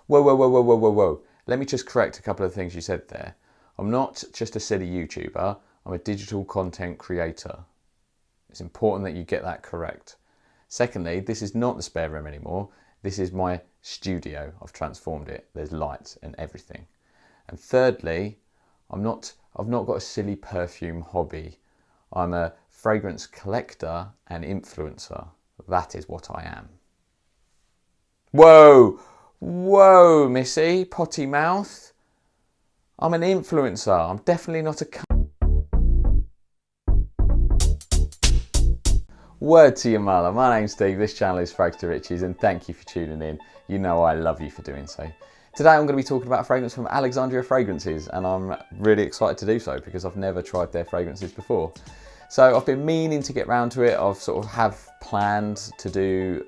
Whoa, whoa, whoa, whoa, whoa, whoa, whoa. Let me just correct a couple of things you said there. I'm not just a silly YouTuber, I'm a digital content creator. It's important that you get that correct. Secondly, this is not the spare room anymore. This is my studio. I've transformed it. There's lights and everything. And thirdly, I've not got a silly perfume hobby. I'm a fragrance collector and influencer. That is what I am. Whoa, whoa, Missy, potty mouth. I'm an influencer. I'm definitely not a Word to your mother. My name's Steve, this channel is FRAG30 and thank you for tuning in. You know I love you for doing so. Today I'm going to be talking about a fragrance from Alexandria Fragrances and I'm really excited to do so because I've never tried their fragrances before. So I've been meaning to get round to it. I've sort of have planned to do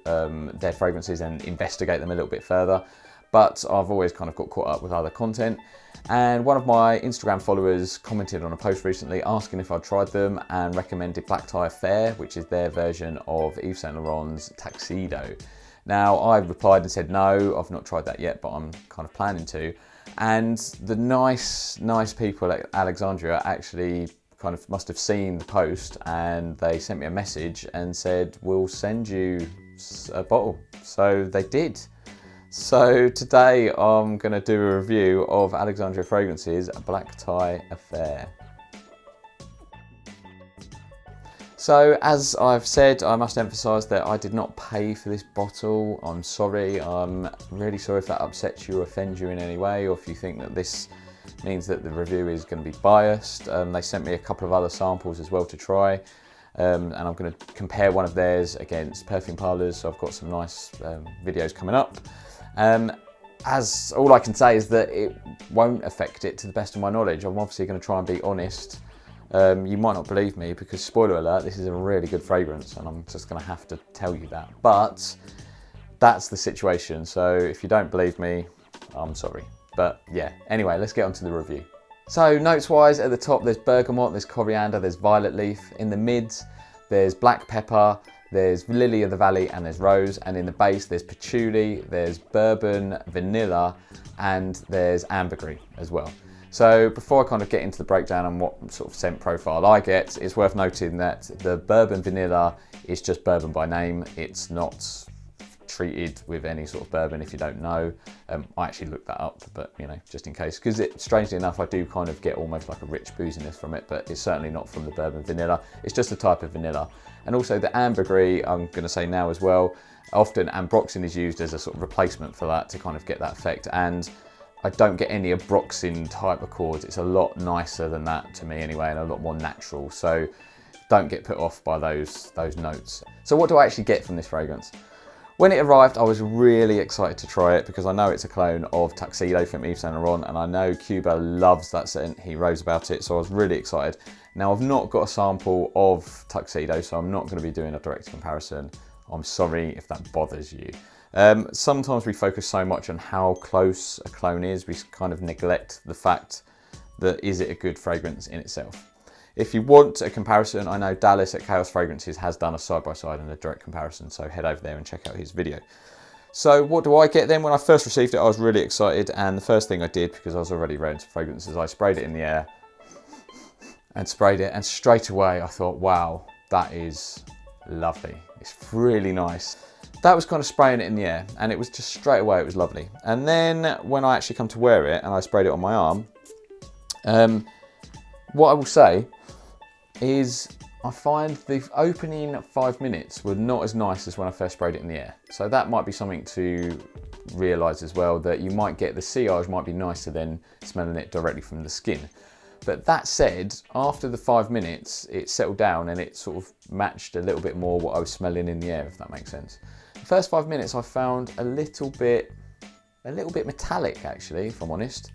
their fragrances and investigate them a little bit further, but I've always kind of got caught up with other content. And one of my Instagram followers commented on a post recently asking if I'd tried them and recommended Black Tie Affair, which is their version of Yves Saint Laurent's Tuxedo. Now I replied and said no, I've not tried that yet, but I'm kind of planning to. And the nice people at Alexandria actually kind of must have seen the post and they sent me a message and said, we'll send you a bottle. So they did. So today I'm going to do a review of Alexandria Fragrances Black Tie Affair. So as I've said, I must emphasise that I did not pay for this bottle. I'm sorry, I'm really sorry if that upsets you or offends you in any way, or if you think that this means that the review is going to be biased. They sent me a couple of other samples as well to try. And I'm going to compare one of theirs against Perfume Parlours, so I've got some nice videos coming up. As all I can say is that it won't affect it to the best of my knowledge. I'm obviously going to try and be honest. You might not believe me because, spoiler alert, this is a really good fragrance and I'm just going to have to tell you that. But that's the situation, so if you don't believe me, I'm sorry. But yeah, anyway, let's get on to the review. So notes wise, at the top there's bergamot, there's coriander, there's violet leaf. In the mids there's black pepper, there's lily of the valley and there's rose, and in the base there's patchouli, there's bourbon, vanilla, and there's ambergris as well. So before I kind of get into the breakdown on what sort of scent profile I get, it's worth noting that the bourbon vanilla is just bourbon by name. It's not treated with any sort of bourbon if you don't know. I actually looked that up, but you know, just in case, because strangely enough I do kind of get almost like a rich booziness from it, but it's certainly not from the bourbon vanilla. It's just a type of vanilla. And also the ambergris, I'm going to say now as well, often ambroxan is used as a sort of replacement for that to kind of get that effect, and I don't get any ambroxan type accords. It's a lot nicer than that to me anyway, and a lot more natural, so don't get put off by those notes. So what do I actually get from this fragrance? When it arrived, I was really excited to try it because I know it's a clone of Tuxedo from Yves Saint Laurent, and I know Cuba loves that scent. He raves about it, so I was really excited. Now, I've not got a sample of Tuxedo, so I'm not going to be doing a direct comparison. I'm sorry if that bothers you. Sometimes we focus so much on how close a clone is, we kind of neglect the fact that is it a good fragrance in itself. If you want a comparison, I know Dallas at Chaos Fragrances has done a side-by-side and a direct comparison, so head over there and check out his video. So what do I get then? When I first received it, I was really excited, and the first thing I did, because I was already wearing some fragrances, I sprayed it in the air and sprayed it, and straight away I thought, wow, that is lovely. It's really nice. That was kind of spraying it in the air, and it was just straight away, it was lovely. And then when I actually come to wear it, and I sprayed it on my arm, what I will say is I find the opening 5 minutes were not as nice as when I first sprayed it in the air. So that might be something to realise as well, that you might get the sillage might be nicer than smelling it directly from the skin. But that said, after the 5 minutes, it settled down and it sort of matched a little bit more what I was smelling in the air, if that makes sense. The first 5 minutes I found a little bit metallic actually, if I'm honest.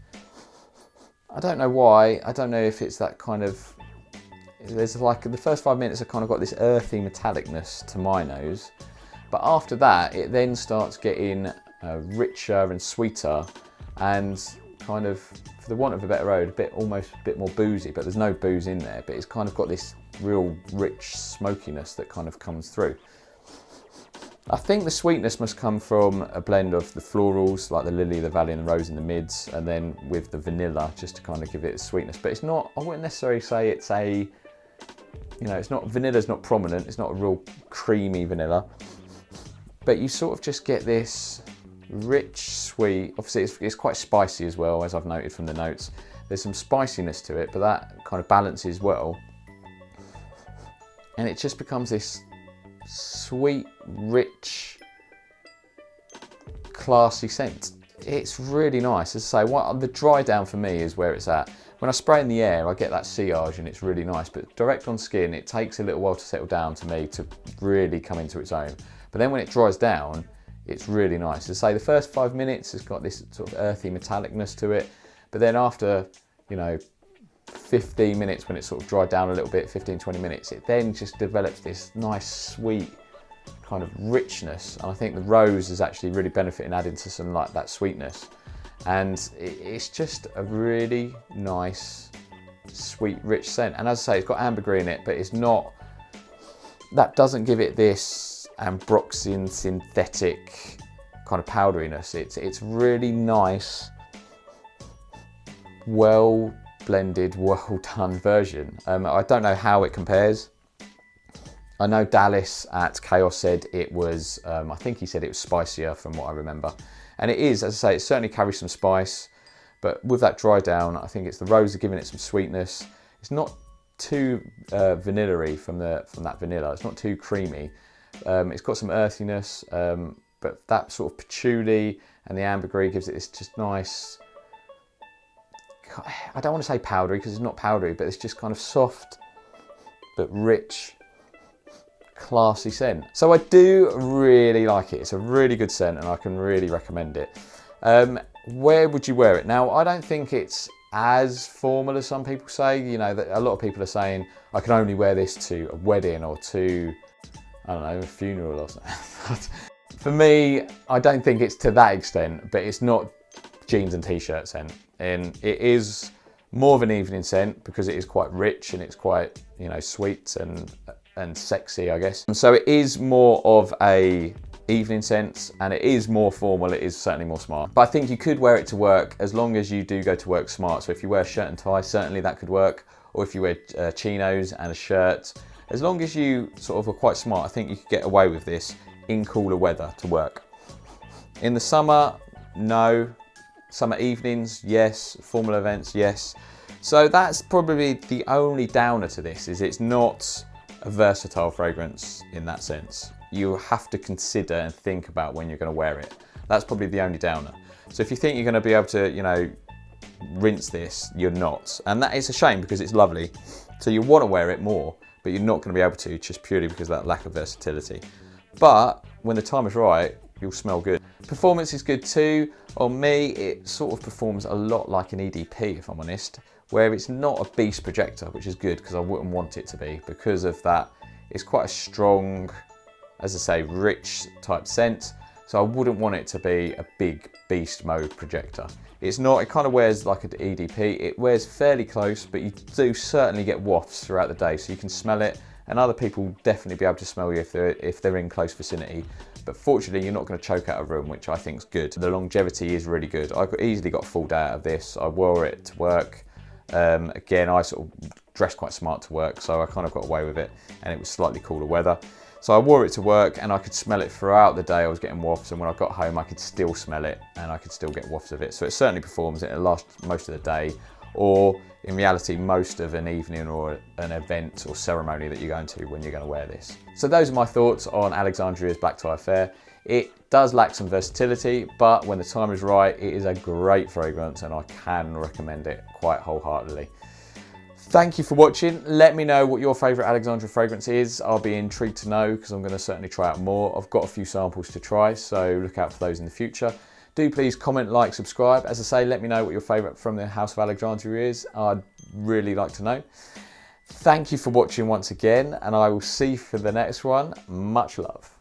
I don't know why. I don't know if it's that kind of, there's like the first 5 minutes I kind of got this earthy metallicness to my nose, but after that it then starts getting richer and sweeter and kind of, for the want of a better word, almost a bit more boozy, but there's no booze in there, but it's kind of got this real rich smokiness that kind of comes through. I think the sweetness must come from a blend of the florals, like the lily, the valley and the rose in the mids, and then with the vanilla, just to kind of give it a sweetness. But it's not, I wouldn't necessarily say it's a, you know, it's not, vanilla's not prominent, it's not a real creamy vanilla. But you sort of just get this rich, sweet, obviously it's quite spicy as well, as I've noted from the notes. There's some spiciness to it, but that kind of balances well. And it just becomes this sweet, rich, classy scent. It's really nice. As I say, the dry down for me is where it's at. When I spray in the air, I get that sillage and it's really nice, but direct on skin, it takes a little while to settle down to me to really come into its own. But then when it dries down, it's really nice. As I say, the first 5 minutes, it's got this sort of earthy metallicness to it, but then after, you know, 15 minutes, when it's sort of dried down a little bit, 15-20 minutes, it then just develops this nice sweet kind of richness. And I think the rose is actually really benefiting adding to some like that sweetness. And it's just a really nice, sweet, rich scent. And as I say, it's got ambergris in it, but it's not, that doesn't give it this ambroxan synthetic kind of powderiness. It's really nice, well blended, well done version. I don't know how it compares. I know Dallas at Chaos said it was, I think he said it was spicier from what I remember. And it is, as I say, it certainly carries some spice, but with that dry down, I think it's the rose giving it some sweetness. It's not too vanilla-y from that vanilla. It's not too creamy. It's got some earthiness, but that sort of patchouli and the ambergris gives it this just nice, I don't want to say powdery because it's not powdery, but it's just kind of soft but rich, classy scent. So I do really like it. It's a really good scent and I can really recommend it. Where would you wear it? Now, I don't think it's as formal as some people say. You know, that a lot of people are saying I can only wear this to a wedding or to, I don't know, a funeral or something. For me, I don't think it's to that extent, but it's not jeans and t-shirt scent. And it is more of an evening scent because it is quite rich and it's quite, you know, sweet and sexy, I guess. And so it is more of a evening scent and it is more formal. It is certainly more smart. But I think you could wear it to work as long as you do go to work smart. So if you wear a shirt and tie, certainly that could work. Or if you wear chinos and a shirt, as long as you sort of are quite smart, I think you could get away with this in cooler weather to work. In the summer, no. Summer evenings, yes. Formal events, yes. So that's probably the only downer to this, is it's not a versatile fragrance in that sense. You have to consider and think about when you're going to wear it. That's probably the only downer. So if you think you're going to be able to, you know, rinse this, you're not. And that is a shame because it's lovely. So you want to wear it more, but you're not going to be able to just purely because of that lack of versatility. But when the time is right, you'll smell good. Performance is good too. On me, it sort of performs a lot like an EDP, if I'm honest, where it's not a beast projector, which is good because I wouldn't want it to be. Because of that, it's quite a strong, as I say, rich type scent. So I wouldn't want it to be a big beast mode projector. It's not, it kind of wears like an EDP. It wears fairly close, but you do certainly get wafts throughout the day, so you can smell it. And other people will definitely be able to smell you if they're in close vicinity. But fortunately, you're not going to choke out a room, which I think is good. The longevity is really good. I easily got a full day out of this. I wore it to work. Again, I sort of dressed quite smart to work, so I kind of got away with it, and it was slightly cooler weather. So I wore it to work and I could smell it throughout the day. I was getting wafts, and when I got home, I could still smell it and I could still get wafts of it. So it certainly performs. It'll last most of the day, or in reality, most of an evening or an event or ceremony that you're going to when you're going to wear this. So those are my thoughts on Alexandria's Black Tie Affair. It does lack some versatility, but when the time is right, it is a great fragrance and I can recommend it quite wholeheartedly. Thank you for watching. Let me know what your favourite Alexandria fragrance is. I'll be intrigued to know because I'm going to certainly try out more. I've got a few samples to try, so look out for those in the future. Do please comment, like, subscribe. As I say, let me know what your favourite from the House of Alexandria is. I'd really like to know. Thank you for watching once again, and I will see you for the next one. Much love.